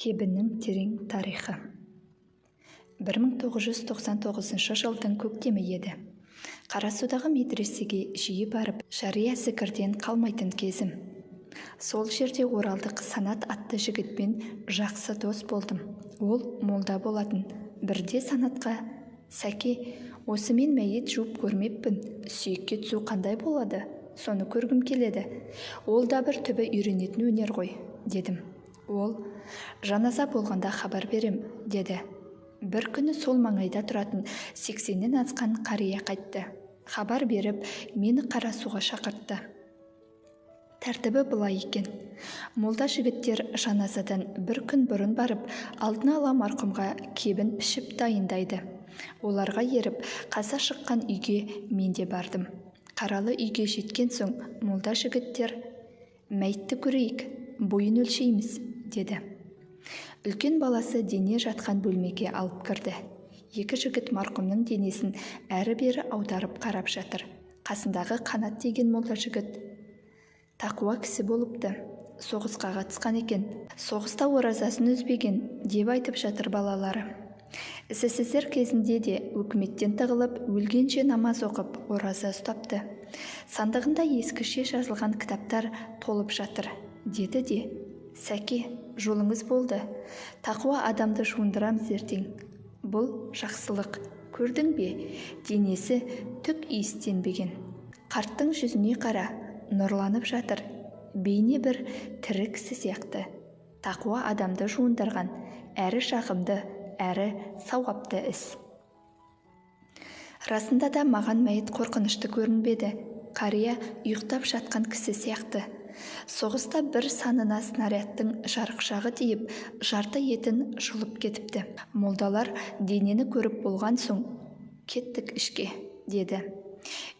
Кебіннің терең тарихы. 1999 жылдың көктемі еді. Қарасудағы медресеге жиі барып, жария зікірден қалмайтын кезім. Сол жерде оралдық Санат атты жігітпен жақсы дос болдым. Ол молда болатын. Бірде Санатқа: «Сәке, осы мен мәйет жуып көрмеппін. Сүйекке түсу қандай болады? Соны көргім келеді. Ол да бір түбі үйренетін өнер ғой», дедім. Ол: «Жаназа болғанда хабар берем», деді. Бір күні сол маңайда тұратын 80-нен асқан қария қайтты. Хабар беріп, мені Қарасуға шақыртты. Тәртібі былай екен: молда жігіттер жаназадан бір күн бұрын барып, алдын ала марқұмға кебін пішіп дайындайды. Оларға еріп, қаза шыққан үйге мен де бардым. Қаралы үйге жеткен соң, молда жігіттер: «Мәйтті көрейік, бойын өлшейміз», деді. Үлкен баласы дене жатқан бөлмеге алып кірді. Екі жігіт марқұмның денесін әрі-бері аударып қарап жатыр. Қасындағы Қанат деген молда жігіт тақуа кісі болыпты. Соғысқа қатысқан екен. Соғыста оразасын үзбеген деп айтып жатыр балалары. СССР кезінде де өкіметтен тығылып, өлгенше намаз оқып, ораза ұстапты. Сандығында ескіше жазылған кітаптар толып жатыр, деді де: «Сәке, жолыңыз болды. Тақуа адамды жуындырамыз ертең. Бұл жақсылық. Көрдің бе? Денесі түк иістенбеген. Қарттың жүзіне қара, нұрланып жатыр. Бейне бір тірі кісі сияқты. Тақуа адамды жуындырған, әрі жағымды, әрі сауапты іс». Расында да маған мәйіт қорқынышты көрінбеді. Қария ұйықтап жатқан кісі сияқты. Соғыста бір санына снарядтың жарықшағы тиіп, жарты етін жұлып кетіпті. Молдалар денені көріп болған соң: «Кеттік ішке», деді.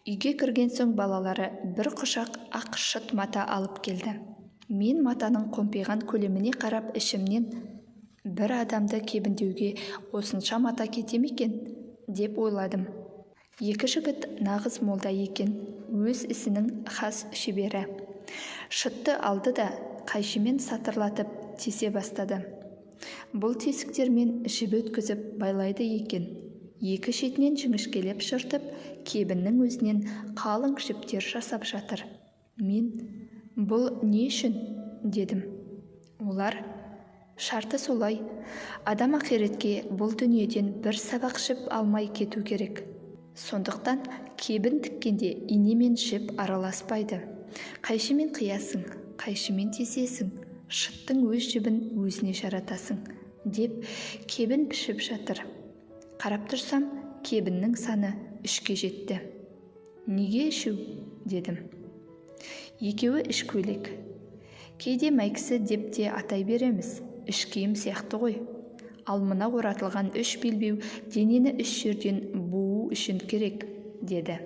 Үйге кірген соң балалары бір құшақ ақ шыт мата алып келді. Мен матаның қомпиған көлеміне қарап ішімнен: «Бір адамды кебіндеуге осынша мата кете ме екен?» деп ойладым. Екі жігіт нағыз молда екен, өз ісінің хас шебері. Шытты алды да қайшымен сатырлатып тесе бастады. Бұл тесіктермен жіп өткізіп байлайды екен. Екі шетінен жіңішкелеп шыртып, кебіннің өзінен қалың жіптер жасап жатыр. Мен: «Бұл не үшін?» дедім. Олар: «Шарты солай. Адам ақиретке бұл дүниеден бір сабақ жіп алмай кету керек. Сондықтан кебін тіккенде ине мен жіп араласпайды. Қайшымен қиясың, қайшымен тесесің, шыттың өз жібін өзіне жаратасың», деп кебін пішіп жатыр. Қарап тұрсам, кебіннің саны 3-ке жетті. «Неге 3?» дедім. «Екеуі іш көйлек. Кейде мәйкісі деп те атай береміз. Іш киім сияқты ғой. Ал мына оратылған 3 белбеу денені 3 жерден буу үшін керек», деді.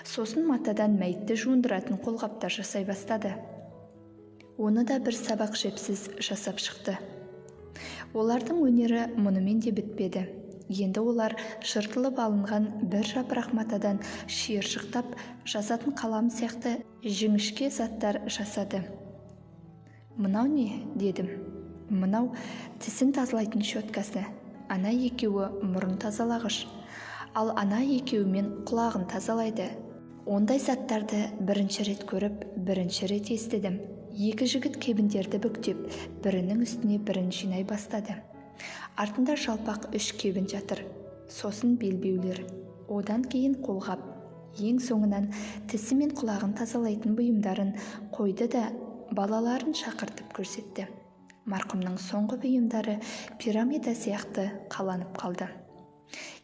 Сосын матадан мәйітті жуындыратын қолғаптар жасай бастады. Оны да бір сабақ жепсіз жасап шықты. Олардың өнері мұнымен де бітпеді. Енді олар жыртылып алынған бір жапырақ матадан шиыршықтап жазатын қалам сияқты жіңішке заттар жасады. «Мынау не?» дедім. «Мынау тісін тазалайтын щеткасы. Ана екеуі мұрын тазалағыш. Ал ана екеуімен құлағын тазалайды». Ондай заттарды бірінші рет көріп, бірінші рет естідім. Екі жігіт кебіндерді бүктеп, бірінің үстіне бірін жинай бастады. Артында жалпақ 3 кебін жатыр. Сосын белбеулер. Одан кейін қолғап. Ең соңынан тісі мен құлағын тазалайтын бұйымдарын қойды да балаларын шақыртып көрсетті. Марқұмның соңғы бұйымдары пирамида сияқты қаланып қалды.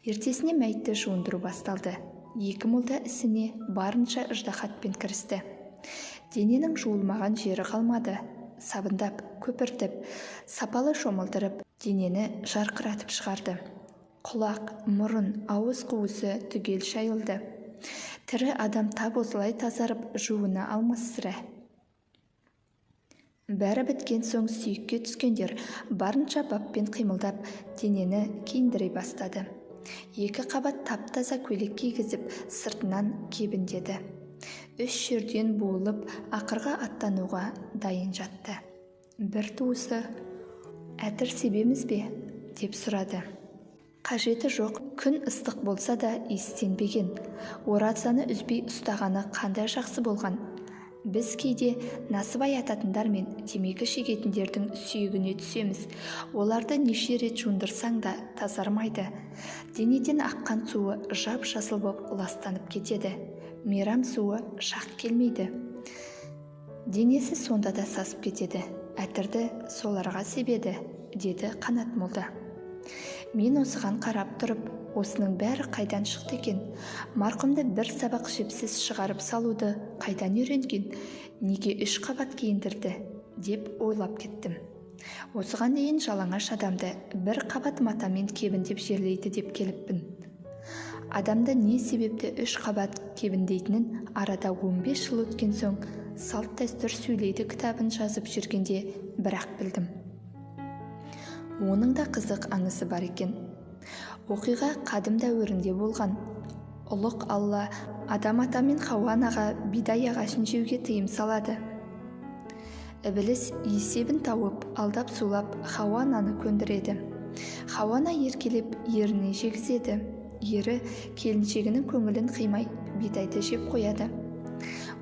Ертесіне мәйітті жуындыру басталды. Екі молда ісіне барынша ыждахатпен кірісті. Дененің жуылмаған жері қалмады. Сабындап, көпіртіп, сапалы шомылдырып, денені жарқыратып шығарды. Құлақ, мұрын, ауыз қуысы түгел шайылды. Тірі адам тап осылай тазарып жуына алмас сірә. Бәрі біткен соң сүйекке түскендер барынша баппен қимылдап, денені киіндіре бастады. 2 қабат тап-таза көйлек кигізіп, сыртынан кебіндеді. 3 жерден буылып, ақырға аттануға дайын жатты. Бір туысы: әтір себеміз бе?» деп сұрады. «Қажеті жоқ, күн ыстық болса да иістенбеген. Оразаны үзбей ұстағаны қандай жақсы болған. Біз кейде насыбай ататындар мен темекі шегетіндердің сүйегіне түсеміз. Оларды неше рет жуындырсаң да тазармайды. Денеден аққан суы жап-жасыл боп ластанып кетеді. Мейрам суы шақ келмейді. Денесі сонда да сасып кетеді. Әтірді соларға себеді», деді Қанат молда. Мен осыған қарап тұрып, осының бәрі қайдан шықты екен? Марқұмды бір сабақ жіпсіз шығарып салуды қайдан үйренген? Неге 3 қабат киіндірді? деп ойлап кеттім. Осыған дейін жалаңаш адамды 1 қабат матамен кебіндеп жерлейді деп келіппін. Адамды не себепті 3 қабат кебіндейтінін арада 15 жыл өткен соң «Салт дәстүр сөйлейді» кітабын жазып жүргенде бірақ білдім. Оның да қызық аңысы бар екен. Оқиға қадым дәуірінде болған. Ұлық Алла Адам ата мен Хауа анаға бидай ағашын жеуге тыйым салады. Ібіліс есебін тауып, алдап-сулап Хауа ананы көндіреді. Хауа ана еркелеп еріне жегізеді. Ері келіншегінің көңілін қимай бидайды жеп қояды.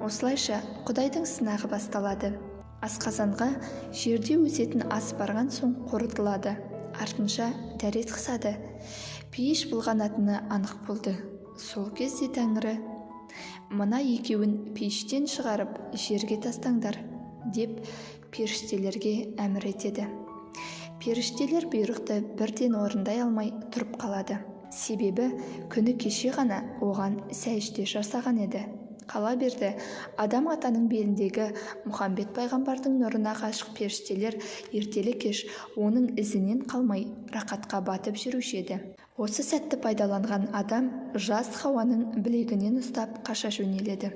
Осылайша Құдайдың сынағы басталады. Асқазанға жерде өсетін ас барған соң қорытылады. Артынша дәрет қысады. Пейіш былғанатыны анық болды. Сол кезде Тәңірі «Мына екеуін пейіштен шығарып жерге тастаңдар» деп періштелерге әмір етеді. Періштелер бұйрықты бірден орындай алмай тұрып қалады. Себебі күні кеше ғана оған сәжде жасаған еді. Қала берді, Адам атаның беліндегі Мұхамбет пайғамбардың нұрына ғашық періштелер ертелі-кеш оның ізінен қалмай рақатқа батып жүруші еді. Осы сәтті пайдаланған Адам жас Хауаның білегінен ұстап қаша жөнеледі.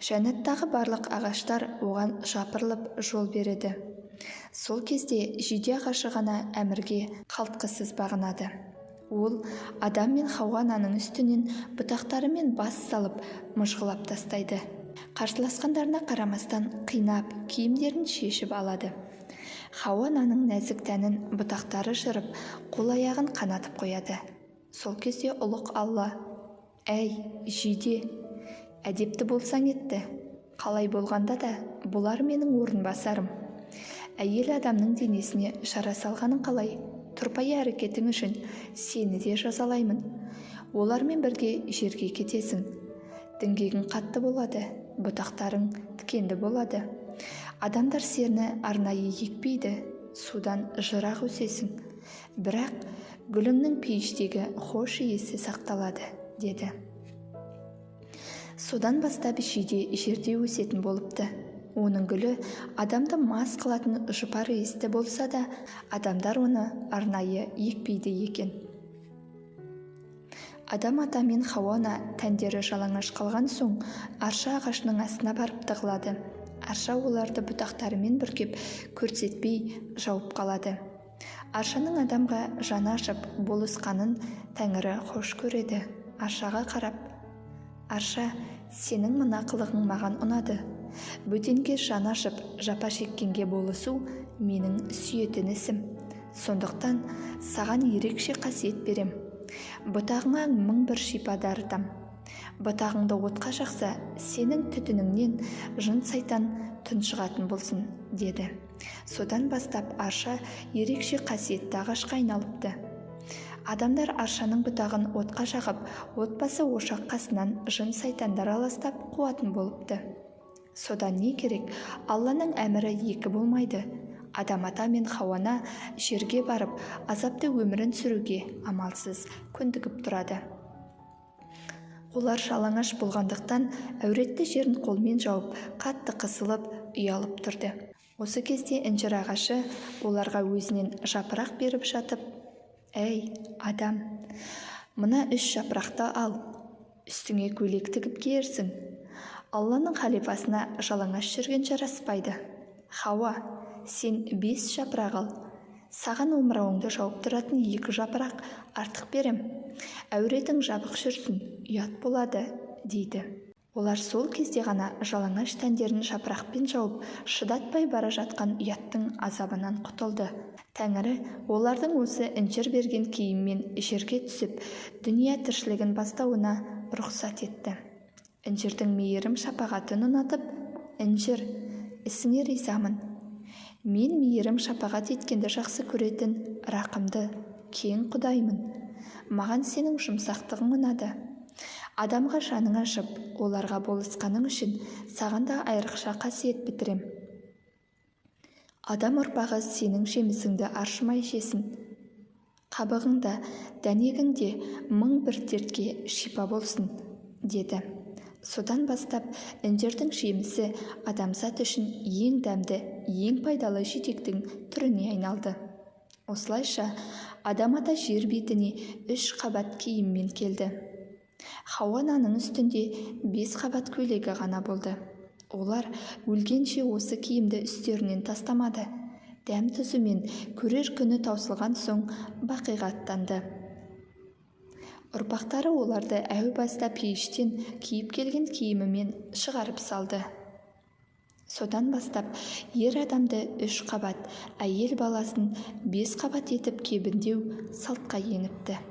Жәннаттағы барлық ағаштар оған жапырылып жол береді. Сол кезде жиде ағашы ғана әмірге қалтқысыз бағынады. Ол Адам мен Хауа ананың үстінен бұтақтарымен бас салып мұжғылап тастайды. Қарсыласқандарына қарамастан қинап киімдерін шешіп алады. Хауа ананың нәзік тәнін бұтақтары жырып, қол-аяғын қанатып қояды. Сол кезде ұлық Алла: «Әй, жиде, әдепті болсаң етті. Қалай болғанда да бұлар менің орынбасарым. Әйел адамның денесіне жара салғаның қалай? Тұрпайы әрекетің үшін сені де жазалаймын. Олармен бірге жерге кетесің. Діңгегің қатты болады, бұтақтарың тікенді болады. Адамдар сені арнайы екпейді, судан жырақ өсесің. Бірақ гүліңнің пейіштегі хош иісі сақталады», деді. Содан бастап жиде жерде өсетін болыпты. Оның гүлі адамды мас қылатын жұпар иісті болса да, адамдар оны арнайы екпейді екен. Адам ата мен Хауа ана тәндері жалаңаш қалған соң арша ағашының астына барып тығылады. Арша оларды бұтақтарымен бүркеп көрсетпей жауып қалады. Аршаның адамға жаны ашып болысқанын Тәңірі хош көреді. Аршаға қарап: «Арша, сенің мына қылығың маған ұнады. Бөтенге жаны ашып жапа шеккенге болысу менің сүйетін ісім. Сондықтан саған ерекше қасиет берем. Бұтағыңа 1001 шипа дарытам. Бұтағыңды отқа жақса, сенің түтініңнен жын сайтан тұншығатын болсын», деді. Содан бастап арша ерекше қасиетті ағашқа айналыпты. Адамдар аршаның бұтағын отқа жағып, отбасы ошақ қасынан жын сайтандар аластап қуатын болыпты. Содан не керек? Алланың әмірі екі болмайды. Адам ата мен Хауа ана жерге барып, азапты өмірін сүруге амалсыз көндігіп тұрады. Олар жалаңаш болғандықтан әуретті жерін қолмен жауып, қатты қысылып, ұялып тұрды. Осы кезде інжір ағашы оларға өзінен жапырақ беріп жатып: «Әй, Адам, мына 3 жапырақты ал, үстіңе көйлек тігіп киерсің. Алланың халифасына жалаңаш жүрген жараспайды. Хауа, сен 5 жапырақ ал. Саған омырауыңды жауып тұратын 2 жапырақ артық берем. Әуретің жабық жүрсін, ұят болады», дейді. Олар сол кезде ғана жалаңаш тәндерін жапырақпен жауып шыдатпай бара жатқан ұяттың азабынан құтылды. Тәңірі олардың осы інжір берген киіммен жерге түсіп дүния тіршілігін бастауына рұқсат етті. Інжірдің мейірім шапағатын ұнатып, інжір, ісіңе ризамын. Мен мейірім шапағат еткенді жақсы көретін рақымды, кең Құдаймын. Маған сенің жұмсақтығың ұнады. Адамға жаның ашып, оларға болысқаның үшін саған да айрықша қасиет бітірем. Адам ұрпағы сенің жемісіңді аршымай жесін. Қабығыңда, дәнегіңде мың бір дертке шипа болсын, деді. Содан бастап інжірдің жемісі адамзат үшін ең дәмді, ең пайдалы жидектің түріне айналды. Осылайша адам ата жер бетіне 3 қабат киіммен келді. Хауа ананың үстінде 5 қабат көйлегі ғана болды. Олар өлгенше осы киімді үстерінен тастамады. Дәм-тұзымен көрер күні таусылған соң бақиға аттанды. Ұрпақтары оларды әу баста пейіштен киіп келген киімімен шығарып салды. Содан бастап ер адамды 3 қабат, әйел баласын 5 қабат етіп кебіндеу салтқа еніпті.